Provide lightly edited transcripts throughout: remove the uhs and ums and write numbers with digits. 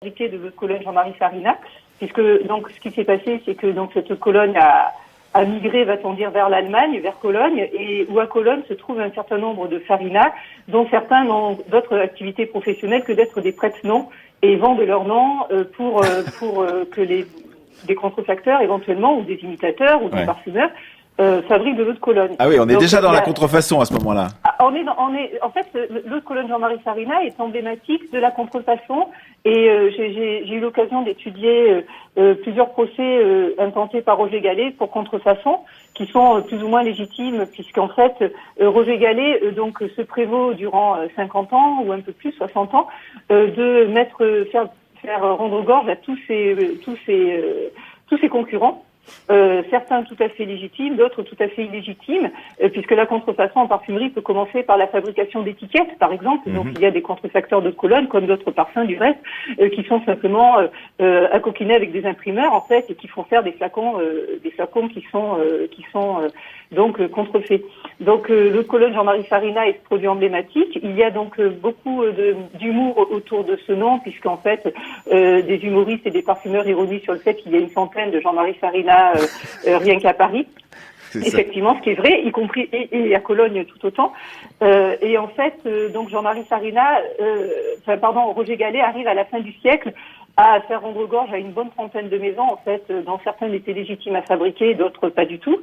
fabriqué de l'eau de Cologne Jean-Marie Farina, puisque donc ce qui s'est passé, c'est que donc cette Cologne a migré, va-t-on dire, vers l'Allemagne, vers Cologne, et où à Cologne se trouve un certain nombre de farinas, dont certains n'ont d'autres activités professionnelles que d'être des prête-noms et vendent leur nom pour que des contrefacteurs éventuellement, ou des imitateurs, ou des parfumeurs, fabriquent de l'eau de Cologne. Ah oui, on est déjà dans la contrefaçon à ce moment-là. En fait, l'eau de Cologne Jean-Marie Farina est emblématique de la contrefaçon, et j'ai eu l'occasion d'étudier plusieurs procès intentés par Roger Gallet pour contrefaçon, qui sont plus ou moins légitimes, puisqu'en fait, Roger Gallet donc se prévaut durant 50 ans, ou un peu plus, 60 ans, de faire rendre gorge à tous ses concurrents. Certains tout à fait légitimes, d'autres tout à fait illégitimes, puisque la contrefaçon en parfumerie peut commencer par la fabrication d'étiquettes, par exemple. Donc il y a des contrefacteurs de Cologne, comme d'autres parfums du reste, qui sont simplement accoquinés avec des imprimeurs, en fait, et qui font faire des flacons qui sont donc contrefaits. Donc l'eau de Cologne Jean-Marie Farina est ce produit emblématique. Il y a donc beaucoup d'humour autour de ce nom, puisqu'en fait des humoristes et des parfumeurs ironisent sur le fait qu'il y a une centaine de Jean-Marie Farina rien qu'à Paris. Effectivement, ce qui est vrai, y compris et à Cologne tout autant. Et en fait, donc Jean-Marie Farina, Roger Gallet arrive à la fin du siècle à faire rendre gorge à une bonne trentaine de maisons. En fait, dont certains étaient légitimes à fabriquer, d'autres pas du tout.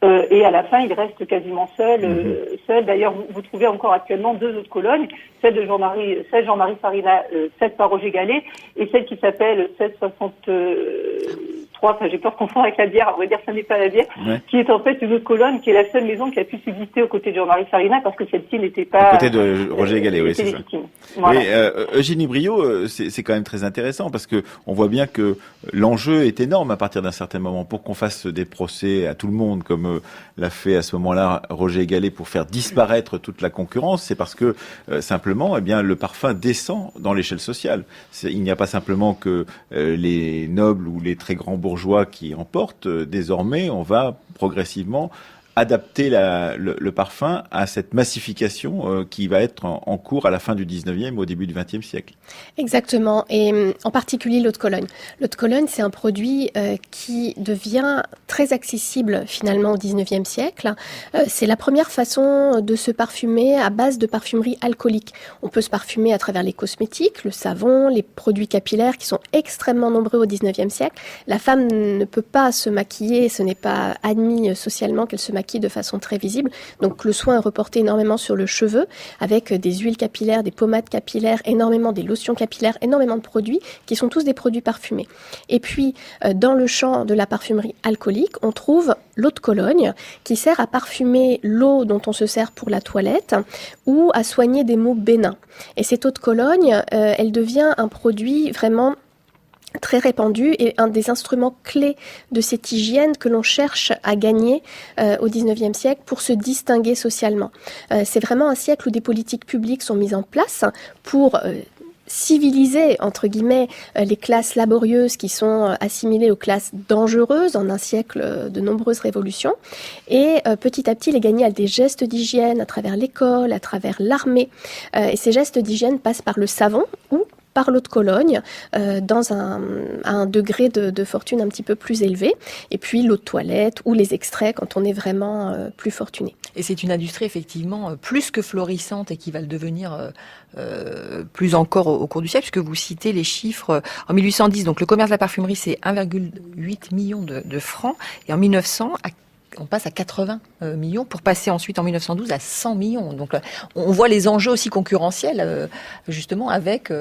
Et à la fin, il reste quasiment seul. D'ailleurs, vous trouvez encore actuellement deux eaux de Cologne, celle de Jean-Marie Farina, celle par Roger Gallet, et celle qui s'appelle 1663. Enfin, j'ai peur de confondre avec la bière. À vrai dire, ça n'est pas la bière, qui est en fait une eau de Cologne, qui est la seule maison qui a pu subsister aux côtés de Jean-Marie Farina, parce que celle-ci n'était pas. Aux côtés de Roger Gallet, oui, c'est légitime. Ça. Voilà. Oui, Eugénie Briot, c'est quand même très intéressant, parce que on voit bien que l'enjeu est énorme à partir d'un certain moment pour qu'on fasse des procès à tout le monde, comme l'a fait à ce moment-là Roger Gallet, pour faire disparaître toute la concurrence. C'est parce que simplement, eh bien, le parfum descend dans l'échelle sociale. Il n'y a pas simplement que les nobles ou les très grands bourgeois qui emportent. Désormais, on va progressivement adapter le parfum à cette massification qui va être en cours à la fin du 19e, au début du 20e siècle. Exactement, et en particulier l'eau de Cologne. L'eau de Cologne, c'est un produit qui devient très accessible finalement au 19e siècle. C'est la première façon de se parfumer à base de parfumerie alcoolique. On peut se parfumer à travers les cosmétiques, le savon, les produits capillaires qui sont extrêmement nombreux au 19e siècle. La femme ne peut pas se maquiller, ce n'est pas admis socialement qu'elle se maquille de façon très visible. Donc le soin est reporté énormément sur le cheveu, avec des huiles capillaires, des pommades capillaires, énormément des lotions capillaires, énormément de produits qui sont tous des produits parfumés. Et puis dans le champ de la parfumerie alcoolique, on trouve l'eau de Cologne qui sert à parfumer l'eau dont on se sert pour la toilette ou à soigner des maux bénins. Et cette eau de Cologne, elle devient un produit vraiment très répandu et un des instruments clés de cette hygiène que l'on cherche à gagner au XIXe siècle pour se distinguer socialement. C'est vraiment un siècle où des politiques publiques sont mises en place pour civiliser, entre guillemets, les classes laborieuses qui sont assimilées aux classes dangereuses en un siècle de nombreuses révolutions. Et petit à petit, les gagner à des gestes d'hygiène à travers l'école, à travers l'armée. Et ces gestes d'hygiène passent par le savon ou par l'eau de Cologne, dans un degré de fortune un petit peu plus élevé. Et puis l'eau de toilette ou les extraits quand on est vraiment plus fortuné. Et c'est une industrie effectivement plus que florissante et qui va le devenir plus encore au cours du siècle, puisque vous citez les chiffres. En 1810, donc le commerce de la parfumerie, c'est 1,8 million de francs. Et en 1900, on passe à 80 millions pour passer ensuite en 1912 à 100 millions. Donc on voit les enjeux aussi concurrentiels justement avec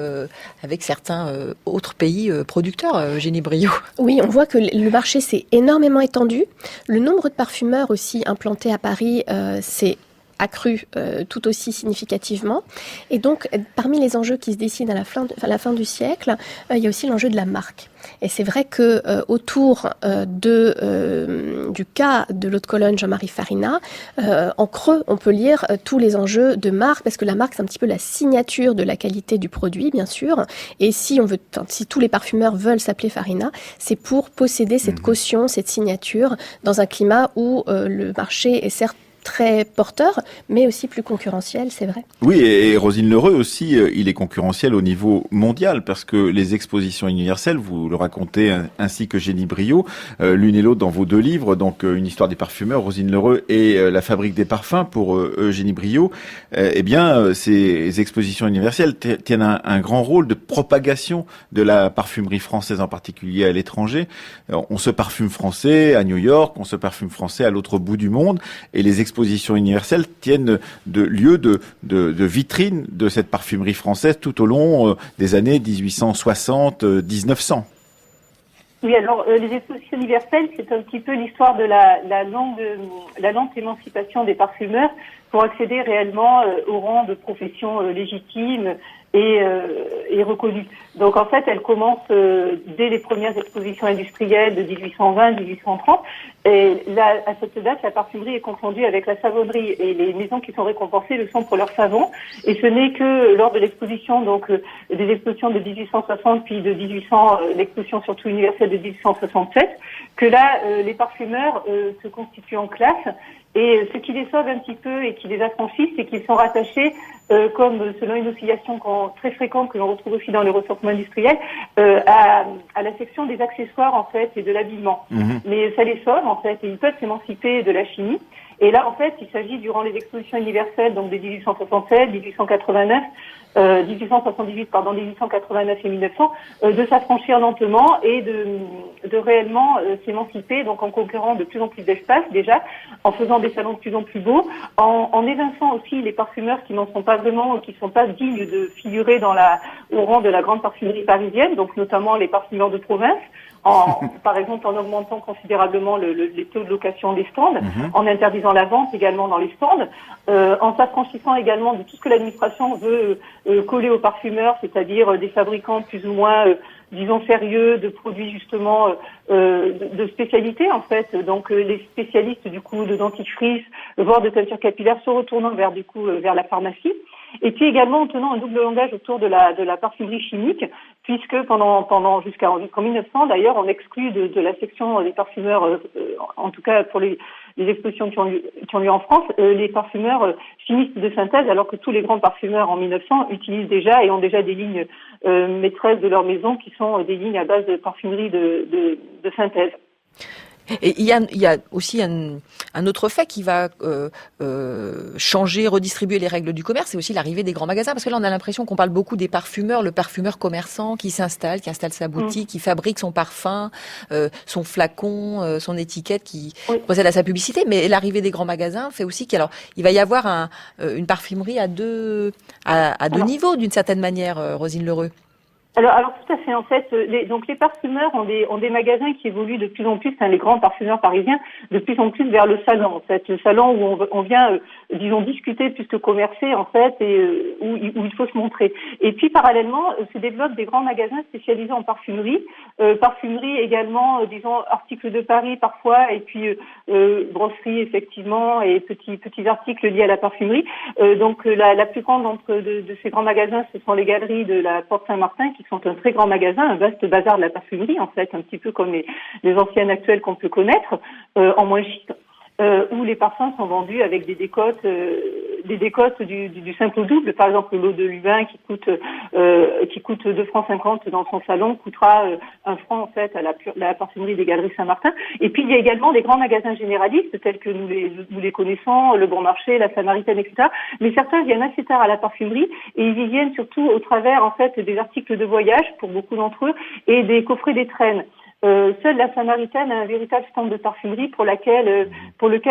certains autres pays producteurs, Eugénie Briot. Oui, on voit que le marché s'est énormément étendu. Le nombre de parfumeurs aussi implantés à Paris s'est accru tout aussi significativement. Et donc, parmi les enjeux qui se dessinent à la fin du siècle, il y a aussi l'enjeu de la marque. Et c'est vrai que autour du cas de l'eau de Cologne Jean-Marie Farina, en creux, on peut lire tous les enjeux de marque, parce que la marque, c'est un petit peu la signature de la qualité du produit, bien sûr. Et si tous les parfumeurs veulent s'appeler Farina, c'est pour posséder cette caution, cette signature, dans un climat où le marché est certes très porteur, mais aussi plus concurrentiel, c'est vrai. Oui, et Rosine Lereux aussi, il est concurrentiel au niveau mondial, parce que les expositions universelles, vous le racontez ainsi que Génie Briot, l'une et l'autre dans vos deux livres, donc Une histoire des parfumeurs, Rosine Lereux, et La fabrique des parfums pour Eugénie Briot, eh bien, ces expositions universelles tiennent un grand rôle de propagation de la parfumerie française, en particulier à l'étranger. On se parfume français à New York, on se parfume français à l'autre bout du monde, et les expositions universelles tiennent de lieu de vitrine de cette parfumerie française tout au long des années 1860-1900. Oui, alors les expositions universelles, c'est un petit peu l'histoire de la lente émancipation des parfumeurs pour accéder réellement au rang de profession légitime et reconnue. Donc en fait, elle commence dès les premières expositions industrielles de 1820-1830. Et là, à cette date, la parfumerie est confondue avec la savonnerie, et les maisons qui sont récompensées le sont pour leur savon. Et ce n'est que lors de l'exposition, donc des expositions de 1860 puis de 1800, l'exposition surtout universelle de 1867, que là, les parfumeurs se constituent en classe. Et ce qui les sauve un petit peu et qui les affranchit, c'est qu'ils sont rattachés, comme selon une oscillation très fréquente que l'on retrouve aussi dans les ressortiments industriels, à la section des accessoires en fait et de l'habillement. Mmh. Mais ça les sauve en fait, et ils peuvent s'émanciper de la chimie. Et là en fait, il s'agit durant les expositions universelles, donc de 1867, 1889, 1878, 1889 et 1900, de s'affranchir lentement et de réellement s'émanciper, donc en conquérant de plus en plus d'espace déjà, en faisant des salons de plus en plus beaux, en évinçant aussi les parfumeurs qui n'en sont pas vraiment, qui sont pas dignes de figurer au rang de la grande parfumerie parisienne, donc notamment les parfumeurs de province, par exemple en augmentant considérablement les taux de location des stands, en interdisant la vente également dans les stands, en s'affranchissant également de tout ce que l'administration veut coller aux parfumeurs, c'est-à-dire des fabricants plus ou moins, disons, sérieux, de produits justement de spécialité en fait. Donc les spécialistes du coup de dentifrice, voire de teinture capillaire, se retournant vers la pharmacie. Et puis également en tenant un double langage autour de la parfumerie chimique, puisque pendant jusqu'en 1900 d'ailleurs, on exclut de la section des parfumeurs, en tout cas pour les expositions qui ont lieu en France, les parfumeurs chimistes de synthèse, alors que tous les grands parfumeurs en 1900 utilisent déjà et ont déjà des lignes maîtresses de leur maison qui sont des lignes à base de parfumerie de synthèse. Et il y a aussi un autre fait qui va changer, redistribuer les règles du commerce, c'est aussi l'arrivée des grands magasins. Parce que là, on a l'impression qu'on parle beaucoup des parfumeurs, le parfumeur commerçant qui s'installe, qui installe sa boutique, qui fabrique son parfum, son flacon, son étiquette, qui procède à sa publicité. Mais l'arrivée des grands magasins fait aussi qu'il va y avoir une parfumerie à deux niveaux, d'une certaine manière, Rosine Lereux. Alors tout à fait. En fait, les parfumeurs ont des magasins qui évoluent de plus en plus, les grands parfumeurs parisiens, de plus en plus vers le salon. En fait, le salon où on vient, disons, discuter plus que commercer en fait, et où il faut se montrer. Et puis parallèlement, se développent des grands magasins spécialisés en parfumerie, également, disons, articles de Paris parfois, et puis brosserie effectivement, et petits articles liés à la parfumerie. Donc la plus grande de ces grands magasins, ce sont les galeries de la Porte Saint-Martin, qui sont un très grand magasin, un vaste bazar de la parfumerie, en fait, un petit peu comme les anciennes actuelles qu'on peut connaître, en moins chic, où les parfums sont vendus avec des décotes du simple au double. Par exemple, l'eau de Lubin qui coûte 2,50 francs dans son salon coûtera 1 franc en fait à la parfumerie des Galeries Saint-Martin. Et puis il y a également des grands magasins généralistes tels que nous les connaissons, Le Bon Marché, la Samaritaine, etc. Mais certains viennent assez tard à la parfumerie et ils y viennent surtout au travers en fait des articles de voyage pour beaucoup d'entre eux et des coffrets d'étrennes. Seule la Samaritaine a un véritable stand de parfumerie pour lequel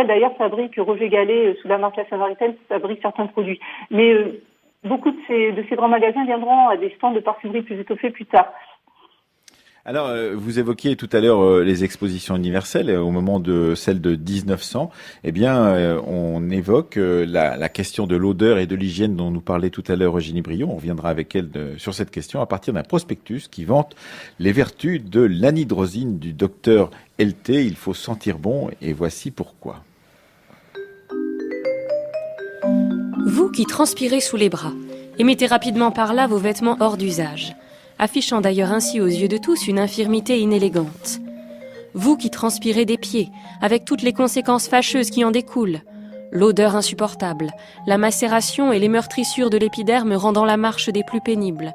d'ailleurs fabrique Roger Gallet sous la marque La Samaritaine fabrique certains produits. Mais beaucoup de ces grands magasins viendront à des stands de parfumerie plus étoffés plus tard. Alors, vous évoquiez tout à l'heure les expositions universelles au moment de celle de 1900. Eh bien, on évoque la question de l'odeur et de l'hygiène dont nous parlait tout à l'heure Eugénie Briot. On reviendra avec elle sur cette question à partir d'un prospectus qui vante les vertus de l'anhydrosine du docteur LT. Il faut sentir bon et voici pourquoi. Vous qui transpirez sous les bras, émettez rapidement par là vos vêtements hors d'usage, affichant d'ailleurs ainsi aux yeux de tous une infirmité inélégante. Vous qui transpirez des pieds, avec toutes les conséquences fâcheuses qui en découlent, L'odeur insupportable, la macération et les meurtrissures de l'épiderme rendant la marche des plus pénibles.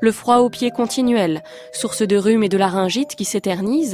Le froid aux pieds continuel, source de rhume et de laryngite qui s'éternise,